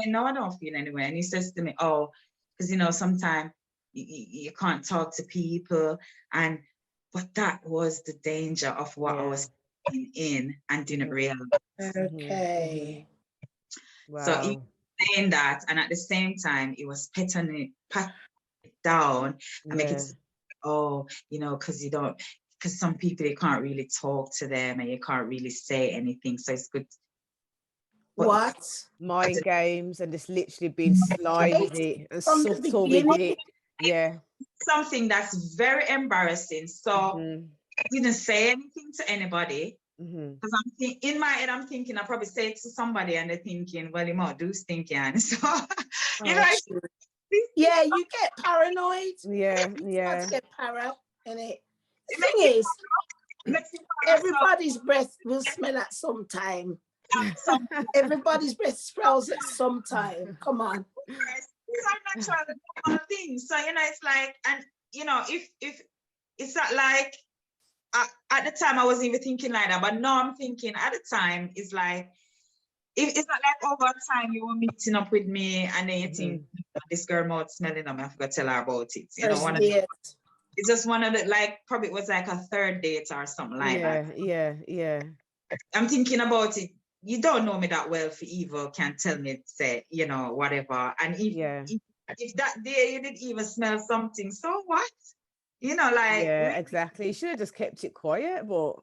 No, I don't feel anyway. And he says to me, oh, because sometimes you can't talk to people, but that was the danger of what I was in and didn't realize. Okay. So he Wow. was saying that, and at the same time, he was patting it down and make it, oh, because because some people you can't really talk to them and you can't really say anything. So it's good. What? Mind games and just literally being sly with it and From the subtle with beginning? it. Yeah. Something that's very embarrassing. So I didn't say anything to anybody. Because in my head, I'm thinking I probably say it to somebody and they're thinking, well, you might do stinking. So, yeah, you get paranoid. Yeah. Get paranoid in it. The thing is, everybody's breath will smell at some time. Everybody's breath smells at some time. Come on. It's our natural thing. So, it's like, and, if it's not like, at the time I wasn't even thinking like that, but now I'm thinking at the time, it's like, it's not like over time you were meeting up with me and then you think this girl mouth smelling on me, I forgot to tell her about it. It's just one of the, like, probably it was like a third date or something like that. Yeah. I'm thinking about it. You don't know me that well for evil, can tell me, say, whatever. And if that day you didn't even smell something, so what? Yeah, exactly. You should have just kept it quiet, but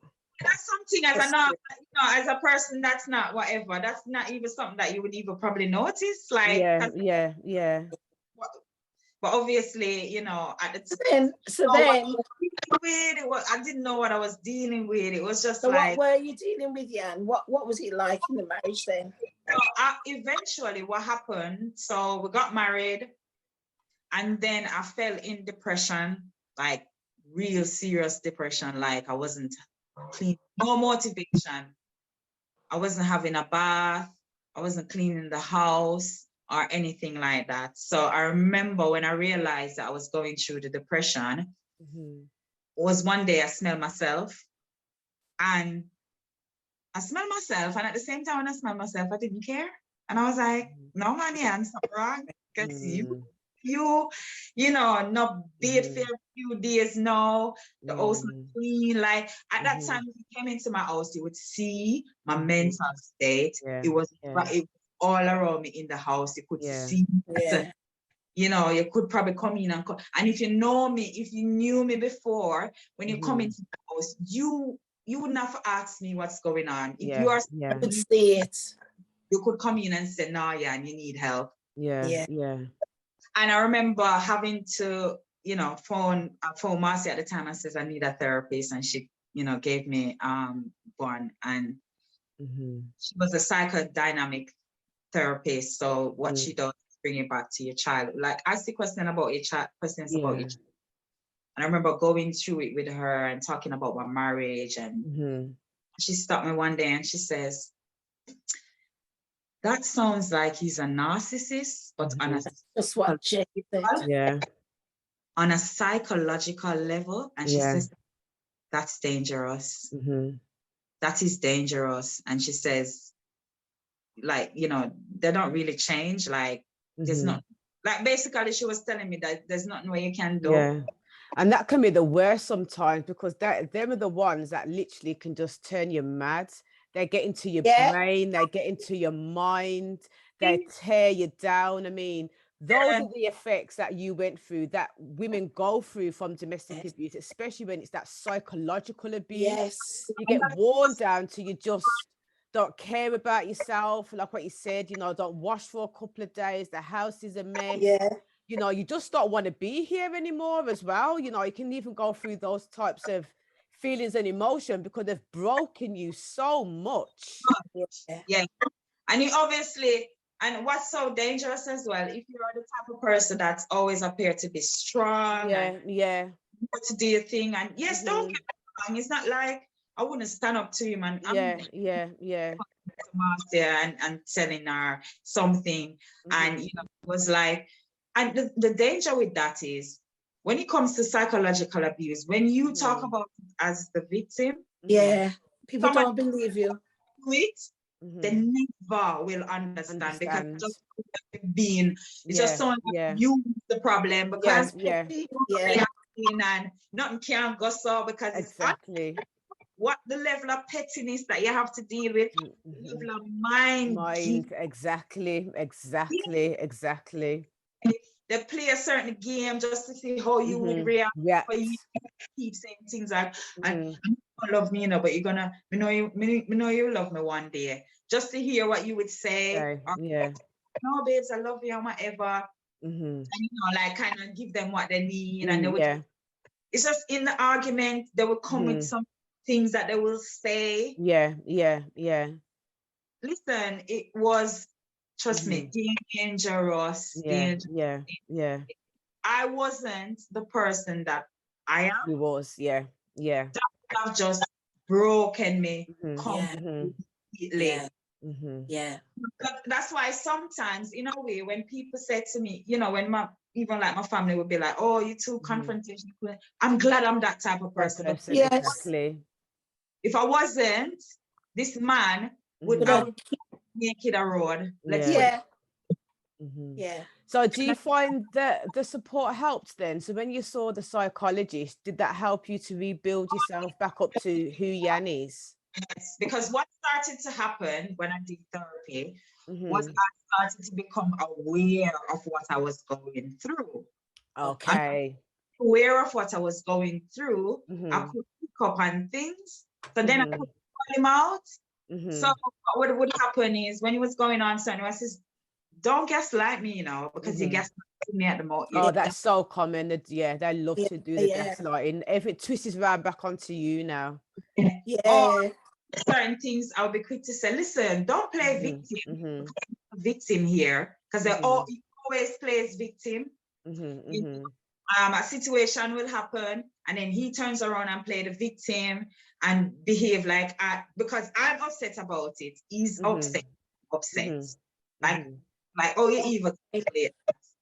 that's something as a person, that's not whatever. That's not even something that you would even probably notice. Like, yeah. But obviously, at the time, I didn't know what I was dealing with. It was just so like. What were you dealing with, Jan? What was it like in the marriage then? So eventually, what happened? So we got married, and then I fell in depression, like real serious depression. Like I wasn't clean, no motivation. I wasn't having a bath. I wasn't cleaning the house or anything like that. So I remember when I realized that I was going through the depression, was one day I smelled myself. And I smelled myself. And at the same time when I smelled myself, I didn't care. And I was like, no, man, yeah, something wrong. Because not bathe for a few days now. The house not clean. Like at that time, when you came into my house, you would see my mental state. It was all around me in the house. You could see it. You could probably come in and if you know me, if you knew me before, when you come into the house, you would not ask me what's going on. If you are could see it, you could come in and say, no, and you need help. Yeah. And I remember having to, phone Marcy at the time and says, I need a therapist. And she, gave me one. And she was a psychodynamic therapist. So what she does is bring it back to your child. Like ask the question about your child, questions about your child. And I remember going through it with her and talking about my marriage. And she stopped me one day and she says, that sounds like he's a narcissist, but on a psychological level. And she says, that's dangerous. That is dangerous. And she says, like, they don't really change. Like, there's not, like, basically she was telling me that there's nothing you can do. Yeah. And that can be the worst sometimes because them are the ones that literally can just turn you mad. They get into your brain, they get into your mind, they tear you down. I mean, those are the effects that you went through, that women go through from domestic abuse, especially when it's that psychological abuse. You get worn down till you just don't care about yourself. Like what you said, don't wash for a couple of days. The house is a mess. You just don't want to be here anymore as well. You can even go through those types of feelings and emotion because they've broken you so much. And you obviously, and what's so dangerous as well, if you're the type of person that's always appear to be strong to do your thing, and don't get me wrong, it's not like I wouldn't stand up to him and and telling her something. And it was like, and the danger with that is when it comes to psychological abuse, when you talk about it as the victim, people don't believe you. they never will understand because just being, it's just someone you the problem because and nothing can go so because exactly. What the level of pettiness that you have to deal with, level of mind. Exactly. They play a certain game just to see how you would react. But you keep saying things like, and you don't love me, you know, but you're gonna, you know you love me one day. Just to hear what you would say. No, babes, I love you, or whatever. And you know, like kind of give them what they need, and they would. It's just in the argument they will come with some things that they will say. Listen, it was, trust me, dangerous. I wasn't the person that I am. It was, That have just broken me completely. That's why sometimes, in a way, when people say to me, you know, when even like my family would be like, "Oh, you're too confrontational," I'm glad I'm that type of person. Exactly. If I wasn't, this man would make it a road. So do you find that the support helped then? So when you saw the psychologist, did that help you to rebuild yourself back up to who Yan is? Yes, because what started to happen when I did therapy was I started to become aware of what I was going through. Okay. Aware of what I was going through, I could pick up on things. So then I could call him out. So what would happen is when he was going on something, I says, "Don't gaslight me, you know, because you gaslight me at the moment." Oh, that's so common. They love to do the gaslighting. If it twists around back onto you now. Certain things I'll be quick to say, listen, don't play victim here, because they always plays victim. A situation will happen and then he turns around and play the victim and behave like because I'm upset about it, he's upset. Like oh, you're evil.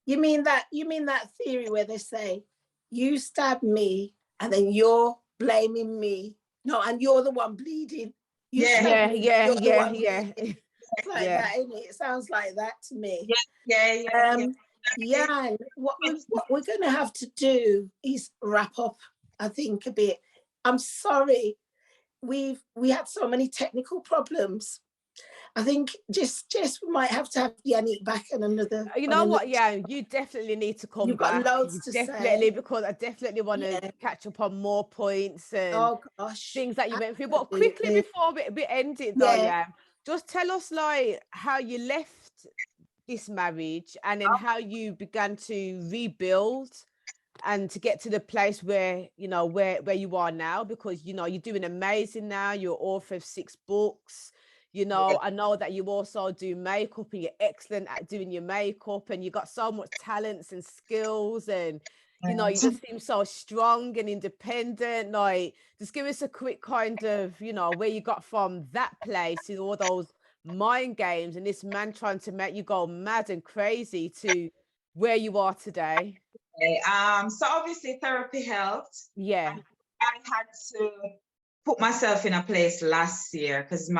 You mean that theory where they say you stabbed me and then you're blaming me, no, and you're the one bleeding. Yeah. It's like that, isn't it? It sounds like that to me. Yeah. What we're going to have to do is wrap up, I think, a bit. I'm sorry, we had so many technical problems. I think just we might have to have Yanique back and another. You know what? Yeah, you definitely need to come back. You've got loads to say. Because I definitely want to catch up on more points and things that you went through. But quickly before we end it, though, just tell us like how you left this marriage and then how you began to rebuild and to get to the place where you know where you are now, because you know you're doing amazing now. You're author of 6 books. You know, I know that you also do makeup and you're excellent at doing your makeup and you got so much talents and skills and, you know, you just seem so strong and independent. Like, just give us a quick kind of, you know, where you got from that place in all those mind games and this man trying to make you go mad and crazy to where you are today. So obviously therapy helped. Yeah. I had to put myself in a place last year because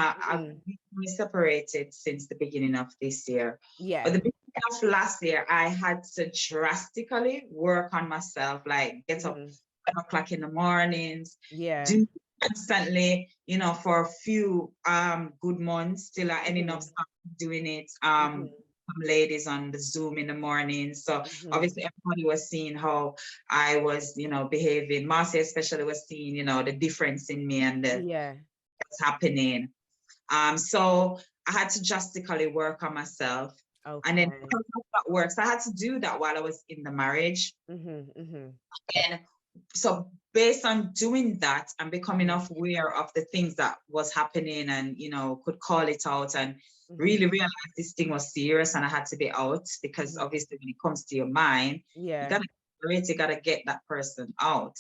we separated since the beginning of this year. Yeah. But the beginning of last year, I had to drastically work on myself, like get up 5 o'clock in the mornings, do constantly, you know, for a few good months till I ended up doing it. Some ladies on the Zoom in the morning. So obviously everybody was seeing how I was, you know, behaving. Marcy especially was seeing, you know, the difference in me and what's happening. So I had to drastically work on myself. And then because of that work, so I had to do that while I was in the marriage. And so based on doing that and becoming aware of the things that was happening and, you know, could call it out and really realize this thing was serious and I had to be out, because obviously when it comes to your mind, you gotta get that person out.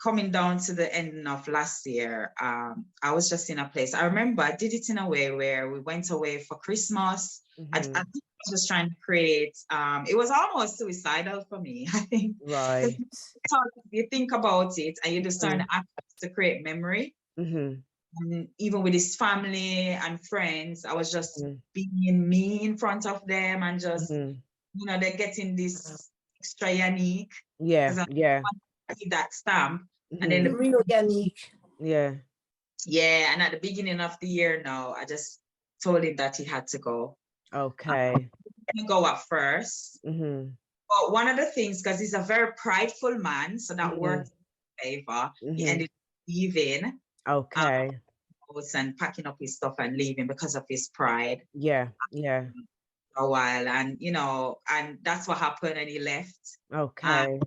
Coming down to the end of last year, I was just in a place. I remember I did it in a way where we went away for Christmas. I think I was just trying to create, it was almost suicidal for me, I think. You think about it and you're just trying to create memory. even with his family and friends, I was just being me in front of them and just, they're getting this extra Yanique. Yeah, yeah. That stamp. And then the real Yanique. Yeah. Yeah, and at the beginning of the year now, I just told him that he had to go. Okay. He didn't go at first. But one of the things, because he's a very prideful man, so that worked in favor. He ended up leaving. Okay. And packing up his stuff and leaving because of his pride. Yeah, yeah. For a while, and and that's what happened, and he left. Okay.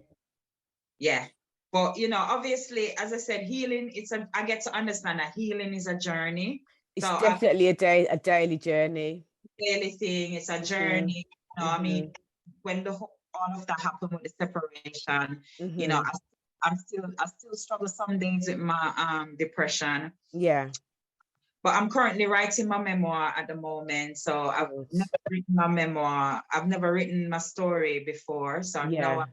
Yeah. But obviously, as I said, healing, I get to understand that healing is a journey. It's definitely a daily journey. Daily thing, it's a journey. I mean, when all of that happened with the separation, I still struggle some days with my depression. Yeah. But I'm currently writing my memoir at the moment. So I've never written my memoir. I've never written my story before. So now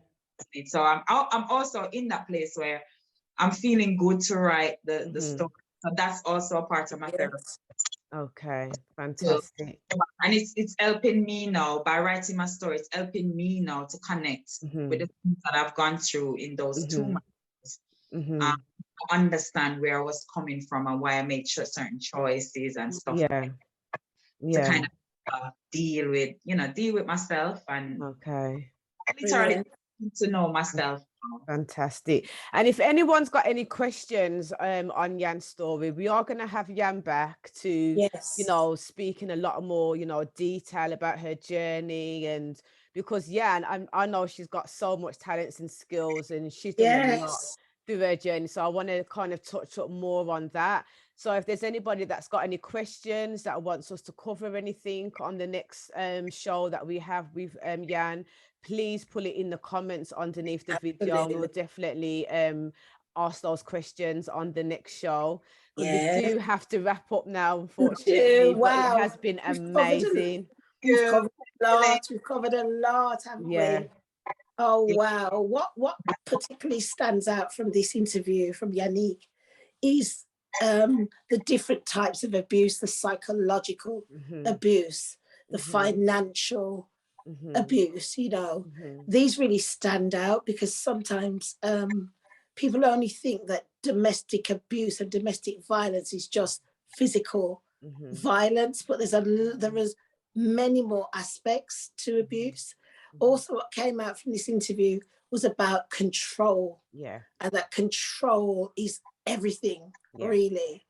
so I'm also in that place where I'm feeling good to write the story. So that's also a part of my therapy. Okay, fantastic. So, and it's helping me now by writing my story. It's helping me now to connect with the things that I've gone through in those 2 months. Understand where I was coming from and why I made certain choices and stuff. Yeah. To kind of deal with myself and literally to know myself. Fantastic. And if anyone's got any questions on Yan's story, we are going to have Yan back to speak in a lot more detail about her journey, and because Yan, I know she's got so much talents and skills, and she's done a lot through her journey, so I want to kind of touch up more on that. So if there's anybody that's got any questions that wants us to cover anything on the next show that we have with Yan, please put it in the comments underneath the video, and we'll definitely ask those questions on the next show, because we do have to wrap up now, unfortunately. But it has been amazing. We've covered a lot, haven't we? Oh wow, what particularly stands out from this interview from Yanique is the different types of abuse: the psychological abuse, the financial abuse. These really stand out, because sometimes people only think that domestic abuse and domestic violence is just physical violence, but there is many more aspects to abuse. Also, what came out from this interview was about control. And that control is everything, really.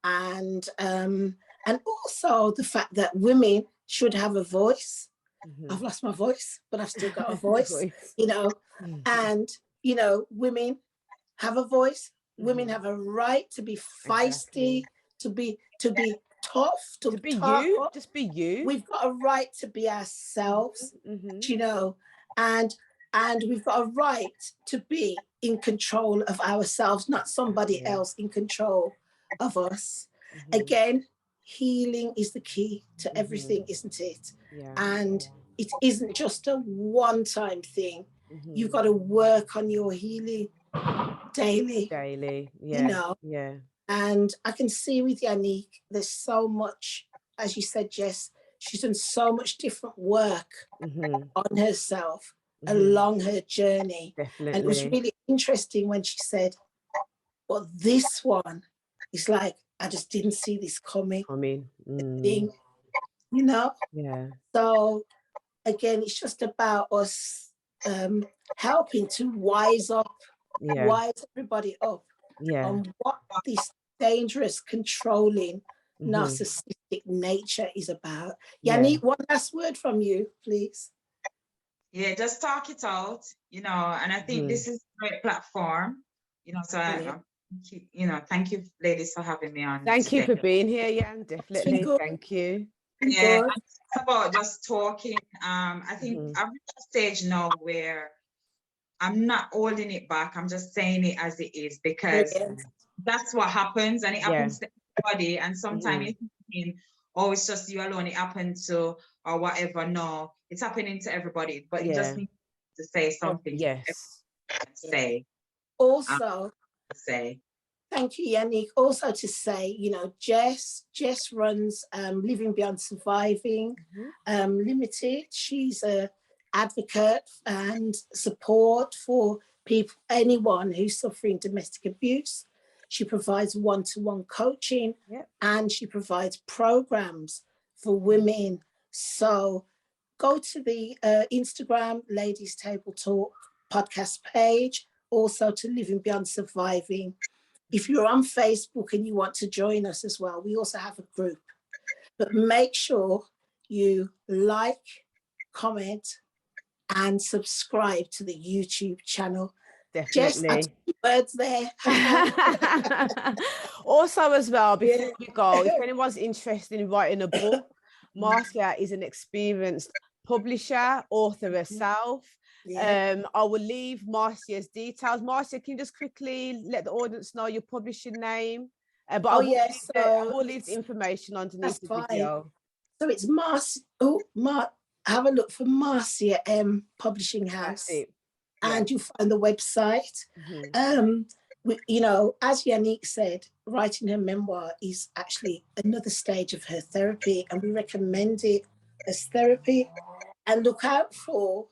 And also the fact that women should have a voice. I've lost my voice, but I've still got a voice, and women have a voice. Women have a right to be feisty, to be tough, to be you, just be you. We've got a right to be ourselves, and we've got a right to be in control of ourselves, not somebody else in control of us. Again, healing is the key to everything, isn't it? And it isn't just a one-time thing. You've got to work on your healing daily. And I can see with Yanique, there's so much, as you said, Jess, she's done so much different work on herself along her journey. And it was really interesting when she said, well, this one is like, I just didn't see this coming. Thing, So again, it's just about us helping to wise everybody up on what this dangerous, controlling, narcissistic nature is about. Yanique, one last word from you, please. Yeah, just talk it out, and I think this is a great platform, so thank you ladies for having me on. Thank you for being here, Yan, definitely. Thank you. Yeah, it's about just talking. I think I've reached a stage now where I'm not holding it back. I'm just saying it as it is, because that's what happens, and it happens to everybody. And sometimes you're thinking, oh, it's just you alone, it happened to, or whatever. No, it's happening to everybody, but you just need to say something. Also, Thank you, Yanique. Also to say, you know, Jess runs Living Beyond Surviving Limited. She's a advocate and support for people, anyone who's suffering domestic abuse. She provides one-to-one coaching, and she provides programs for women. So go to the Instagram Ladies Table Talk podcast page, also to Living Beyond Surviving. If you're on Facebook and you want to join us as well, we also have a group. But make sure you like, comment, and subscribe to the YouTube channel. Definitely. Just words there. Also, as well, before we go, if anyone's interested in writing a book, Marcia is an experienced publisher, author herself. I will leave Marcia's details. Marcia, can you just quickly let the audience know your publishing name? But I will leave the information underneath the video. So it's have a look for Marcia Publishing House. And you find the website. You know, as Yanique said, writing her memoir is actually another stage of her therapy, and we recommend it as therapy. And look out for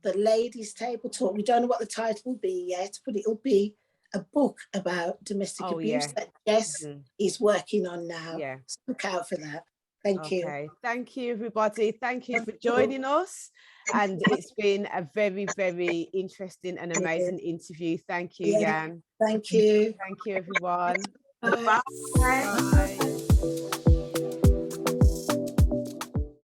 the Ladies Table Talk. We don't know what the title will be yet, but it'll be a book about domestic abuse that Jess is working on now. So look out for that. Thank you. Thank you, everybody. Thank you for joining us. And it's been a very, very interesting and amazing interview. Thank you, Jan. Thank you. Thank you, everyone. Bye. Bye.